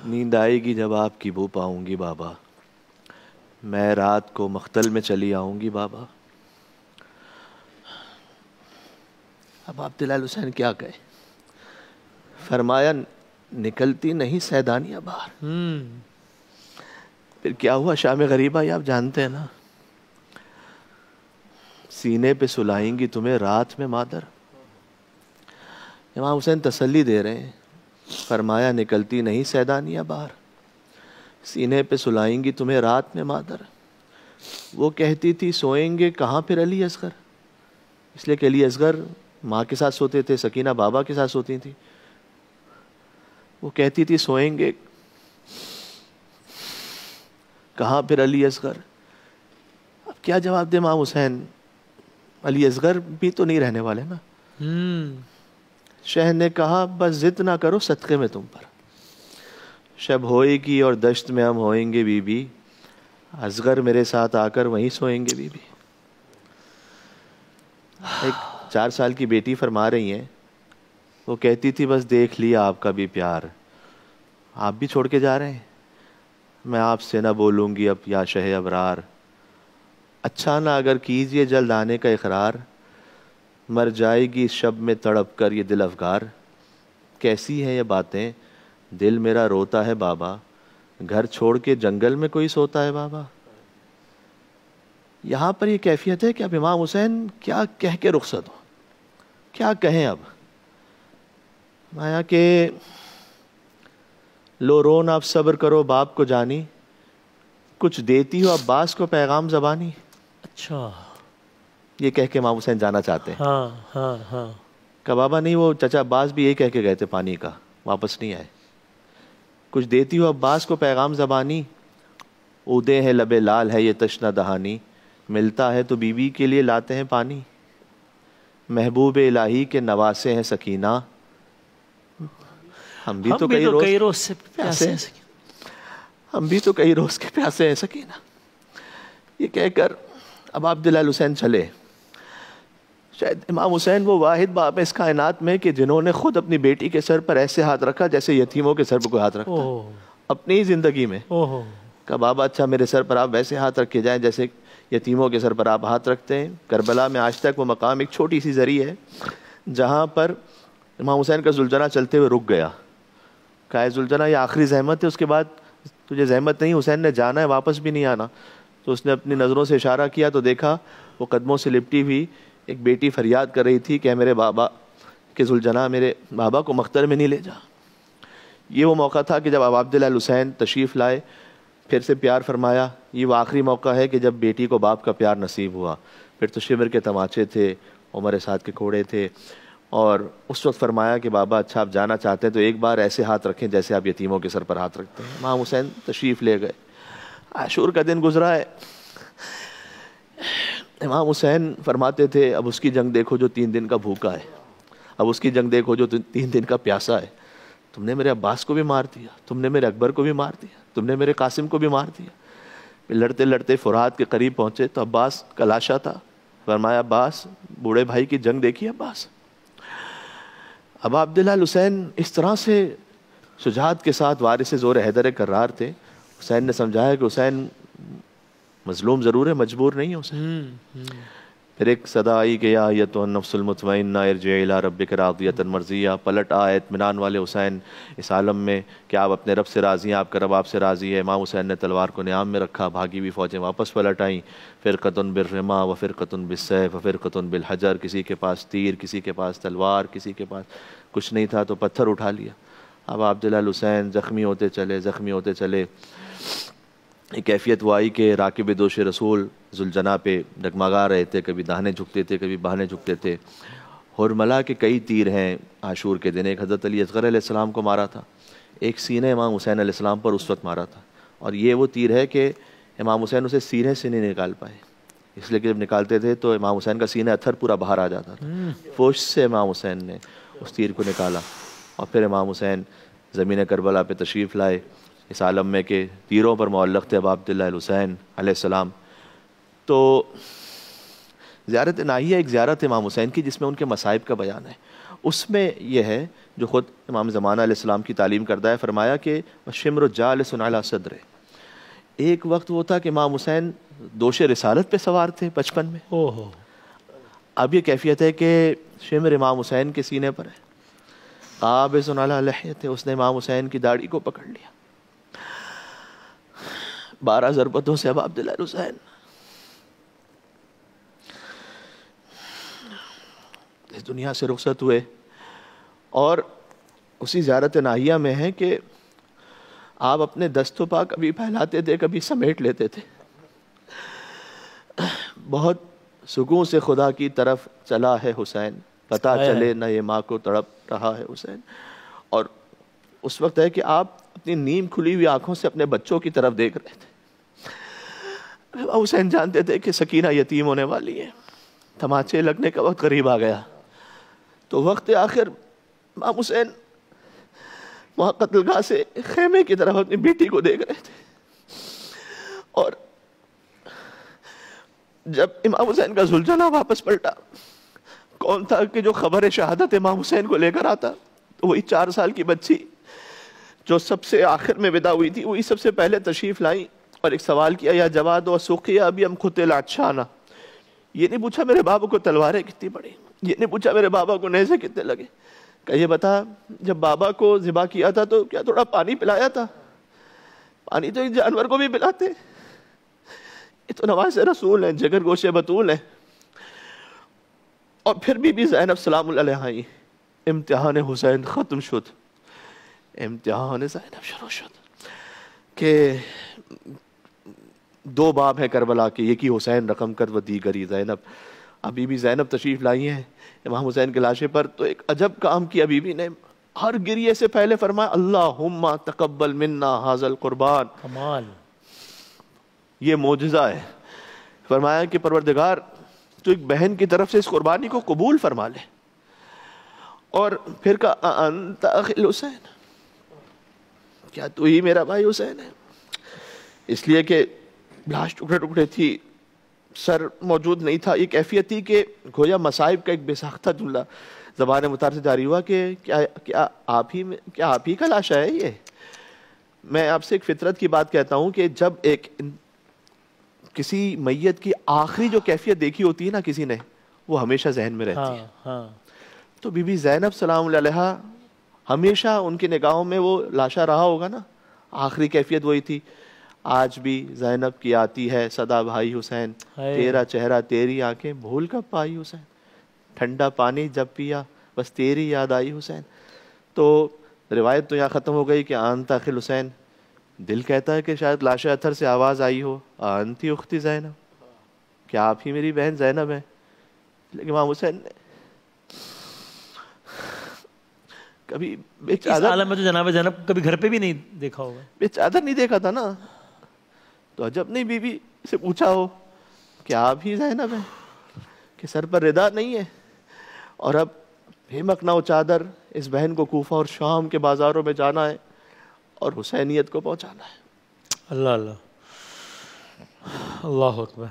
نیند آئے گی جب آپ کی بو پاؤں گی بابا، میں رات کو مختل میں چلی آؤں گی بابا۔ اب عبداللہ حسین کیا کہے؟ فرمایا نکلتی نہیں سیدانیاں باہر۔ پھر کیا ہوا شام غریبہ، یہ آپ جانتے ہیں نا، سینے پہ سلائیں گی تمہیں رات میں مادر۔ امام حسین تسلی دے رہے ہیں، فرمایا نکلتی نہیں سیدانیاں باہر، سینے پہ سلائیں گی تمہیں رات میں مادر۔ وہ کہتی تھی سوئیں گے کہاں پھر علی اصغر، اس لیے کہ علی اصغر ماں کے ساتھ سوتے تھے، سکینہ بابا کے ساتھ سوتی تھی۔ وہ کہتی تھی سوئیں گے کہاں پھر علی اصغر۔ اب کیا جواب دے امام حسین؟ علی اصغر بھی تو نہیں رہنے والے نا۔ شہ نے کہا بس ضد نہ کرو صدقے میں تم پر، شب ہوئے گی اور دشت میں ہم ہوئیں گے بی بی، اصغر میرے ساتھ آ کر وہیں سوئیں گے بی بی۔ ایک 4 سال کی بیٹی فرما رہی ہیں، وہ کہتی تھی بس دیکھ لیا آپ کا بھی پیار، آپ بھی چھوڑ کے جا رہے ہیں، میں آپ سے نہ بولوں گی اب یا شہ ابرار، اچھا نہ اگر کیجئے جلد آنے کا اقرار، مر جائے گی اس شب میں تڑپ کر یہ دل افگار۔ کیسی ہیں یہ باتیں دل میرا روتا ہے بابا، گھر چھوڑ کے جنگل میں کوئی سوتا ہے بابا۔ یہاں پر یہ کیفیت ہے کہ اب امام حسین کیا کہہ کے رخصت ہو، کیا کہیں اب؟ مایا کہ لو رون آپ صبر کرو باپ کو جانی، کچھ دیتی ہو عباس کو پیغام زبانی۔ اچھا، یہ کہہ کے امام حسین جانا چاہتے ہیں۔ ہاں ہاں ہاں، کہ بابا نہیں، وہ چچا عباس بھی یہی کہہ کے گئے تھے پانی کا، واپس نہیں آئے۔ کچھ دیتی ہو عباس کو پیغام زبانی، اودے ہیں لبے لال ہے یہ تشنہ دہانی، ملتا ہے تو بیوی کے لیے لاتے ہیں پانی، محبوب الہی کے نواسے ہیں سکینہ، ہم بھی تو کئی روز سے پیاسے ہیں، ہم بھی تو کئی روز کے پیاسے ہیں سکینہ۔ یہ کہہ کر اب عبداللہ حسین چلے۔ شاید امام حسین وہ واحد باپ ہے اس کائنات میں کہ جنہوں نے خود اپنی بیٹی کے سر پر ایسے ہاتھ رکھا جیسے یتیموں کے سر پر کوئی ہاتھ رکھتا ہے اپنی ہی زندگی میں۔ کہ بابا اچھا میرے سر پر آپ ویسے ہاتھ رکھے جائیں جیسے یتیموں کے سر پر آپ ہاتھ رکھتے ہیں۔ کربلا میں آج تک وہ مقام ایک چھوٹی سی زری ہے جہاں پر امام حسین کا زلجنہ چلتے ہوئے رک گیا۔ کہا زلجنہ یہ آخری زحمت ہے، اس کے بعد تجھے زحمت نہیں، حسین نے جانا ہے، واپس بھی نہیں آنا۔ تو اس نے اپنی نظروں سے اشارہ کیا تو دیکھا وہ قدموں سے لپٹی ہوئی ایک بیٹی فریاد کر رہی تھی کہ میرے بابا کہ زلجنہ میرے بابا کو مختر میں نہیں لے جا۔ یہ وہ موقع تھا کہ جب اب عبداللہ حسین تشریف لائے، پھر سے پیار فرمایا۔ یہ وہ آخری موقع ہے کہ جب بیٹی کو باپ کا پیار نصیب ہوا۔ پھر تو شمر کے تماچے تھے، عمر سعد کے کوڑے تھے، اور اس وقت فرمایا کہ بابا اچھا آپ جانا چاہتے ہیں تو ایک بار ایسے ہاتھ رکھیں جیسے آپ یتیموں کے سر پر ہاتھ رکھتے ہیں۔ امام حسین تشریف لے گئے، عاشور کا دن گزرا ہے۔ امام حسین فرماتے تھے اب اس کی جنگ دیکھو جو 3 دن کا بھوکا ہے، اب اس کی جنگ دیکھو جو 3 دن کا پیاسا ہے۔ تم نے میرے عباس کو بھی مار دیا، تم نے میرے اکبر کو بھی مار دیا، تم نے میرے قاسم کو بھی مار دیا۔ لڑتے لڑتے فرات کے قریب پہنچے تو عباس کا لاشا تھا۔ فرمایا عباس بوڑھے بھائی کی جنگ دیکھی عباس۔ اب عبداللہ حسین اس طرح سے شجاعت کے ساتھ وارث زور حیدر کرار تھے، حسین نے سمجھایا کہ حسین مظلوم ضرور ہے، مجبور نہیں ہے حسین۔ پھر ایک صدا آئی کہ یا ایتھا النفس المطمئنہ ارجعی الی ربک راضیۃ مرضیہ، پلٹ آئے اطمینان والے حسین اس عالم میں کہ آپ اپنے رب سے راضی ہیں، آپ کا رب آپ سے راضی ہے۔ امام حسین نے تلوار کو نیام میں رکھا، بھاگی ہوئی فوجیں واپس پلٹ آئیں، فرقۃ بالرماح و فرقۃ بالسیف و فرقۃ بالحجر، کسی کے پاس تیر، کسی کے پاس تلوار، کسی کے پاس کچھ نہیں تھا تو پتھر اٹھا لیا۔ اب عبداللہ حسین زخمی ہوتے چلے، زخمی ہوتے چلے۔ ایک کیفیت وہ آئی کہ راکب دوش رسول ذوالجناح پہ ڈگمگا رہے تھے، کبھی داہنے جھکتے تھے، کبھی بہانے جھکتے تھے۔ حرملہ کے کئی تیر ہیں عاشور کے دن، ایک حضرت علی اصغر علیہ السلام کو مارا تھا، ایک سینہ امام حسین علیہ السلام پر اس وقت مارا تھا، اور یہ وہ تیر ہے کہ امام حسین اسے سینے سے نہیں نکال پائے، اس لیے کہ جب نکالتے تھے تو امام حسین کا سینہ اتھر پورا باہر آ جاتا تھا۔ فوش سے امام حسین نے اس تیر کو نکالا، اور پھر امام حسین زمین کربلا پہ تشریف لائے اس عالم میں کہ تیروں پر معلق تھے اب عبداللہ الحسین علیہ السلام۔ تو زیارت ناہیہ ایک زیارت امام حسین کی جس میں ان کے مصائب کا بیان ہے، اس میں یہ ہے جو خود امام زمانہ علیہ السلام کی تعلیم کردہ ہے. فرمایا کہ شمر جالس علی صدر. ایک وقت وہ تھا کہ امام حسین دوش رسالت پہ سوار تھے بچپن میں. اوہ. اب یہ کیفیت ہے کہ شمر امام حسین کے سینے پر ہے. قابض علی لحیت ہے, اس نے امام حسین کی داڑھی کو پکڑ لیا. 12 ضربتوں سے اب عبداللہ حسین اس دنیا سے رخصت ہوئے. اور اسی زیارت ناہیہ میں ہے کہ آپ اپنے دست و پا کبھی پھیلاتے تھے, کبھی سمیٹ لیتے تھے. بہت سکون سے خدا کی طرف چلا ہے حسین, پتہ چلے نہ یہ ماں کو تڑپ رہا ہے حسین. اور اس وقت ہے کہ آپ اپنی نیم کھلی ہوئی آنکھوں سے اپنے بچوں کی طرف دیکھ رہے تھے. حسین جانتے تھے کہ سکینہ یتیم ہونے والی ہے, تماچے لگنے کا وقت قریب آ گیا. تو وقت آخر امام حسین وہاں قتل گاہ سے خیمے کی طرف اپنی بیٹی کو دیکھ رہے تھے. اور جب امام حسین کا زلجلہ واپس پلٹا, کون تھا کہ جو خبر شہادت امام حسین کو لے کر آتا؟ تو وہی 4 سال کی بچی جو سب سے آخر میں ودا ہوئی تھی, وہی سب سے پہلے تشریف لائیں اور ایک سوال کیا, یا جواد و سقیہ ابھی ہم قتل عطشانہ. یہ نہیں پوچھا میرے بابا کو تلواریں کتنی پڑی, یہ نہیں پوچھا میرے بابا کو نیزے کتنے لگے, کہ یہ بتا جب بابا کو ذبح کیا تھا تو کیا تھوڑا پانی پلایا تھا؟ پانی تو ایک جانور کو بھی پلاتے, یہ تو نواز رسول ہیں, جگر گوشت بطول ہیں. اور پھر بی زینب سلام اللہ علیہا آئی. امتحان حسین ختم شد, امتحان زینب شروع شد کہ 2 باب ہیں کربلا کے, ایک ہی حسین رقم کر و دیگری زینب. اب بی بی زینب تشریف لائی ہیں امام حسین کے لاشے پر, تو ایک عجب کام کیا بی بی نے. ہر گریے سے پہلے فرمایا اللہم تقبل منا ھذا القربان. کمال. یہ معجزہ ہے. فرمایا کہ پروردگار تو ایک بہن کی طرف سے اس قربانی کو قبول فرما لے. اور پھر کہا انت اخی حسین, کیا تو ہی میرا بھائی حسین ہے؟ اس لیے کہ لاش ٹکڑے ٹکڑے تھی, سر موجود نہیں تھا. یہ کیفیت تھی کہ گویا مصائب کا ایک بے ساختہ جملہ زبان مطہر سے جاری ہوا کہ کیا آپ ہی کا لاشا ہے یہ؟ میں آپ سے ایک فطرت کی بات کہتا ہوں کہ جب ایک کسی میت کی آخری جو کیفیت دیکھی ہوتی ہے نا کسی نے, وہ ہمیشہ ذہن میں رہتی ہے. تو بی بی زینب سلام اللہ علیہا ہمیشہ ان کی نگاہوں میں وہ لاشا رہا ہوگا نا. آخری کیفیت وہی تھی. آج بھی زینب کی آتی ہے صدا بھائی حسین, تیرا چہرہ تیری آنکھیں بھول کب پائی حسین, ٹھنڈا پانی جب پیا بس تیری یاد آئی حسین. تو روایت تو یہاں ختم ہو گئی کہ انت اخی حسین. دل کہتا ہے کہ شاید لاشا اتھر سے آواز آئی ہو انتی اختی زینب, کیا آپ ہی میری بہن زینب ہے؟ لیکن امام حسین نے کبھی اس عالم میں تو جناب زینب کبھی گھر پہ بھی نہیں دیکھا ہوگا, بے چادر نہیں دیکھا تھا نا. تو عجب نہیں بی بی سے پوچھا ہو کیا آپ ہی زینب ہے, کہ سر پر ردا نہیں ہے. اور اب ہمک نہ ہو چادر, اس بہن کو کوفہ اور شام کے بازاروں میں جانا ہے اور حسینیت کو پہنچانا ہے. اللہ اللہ اللہ اکبر.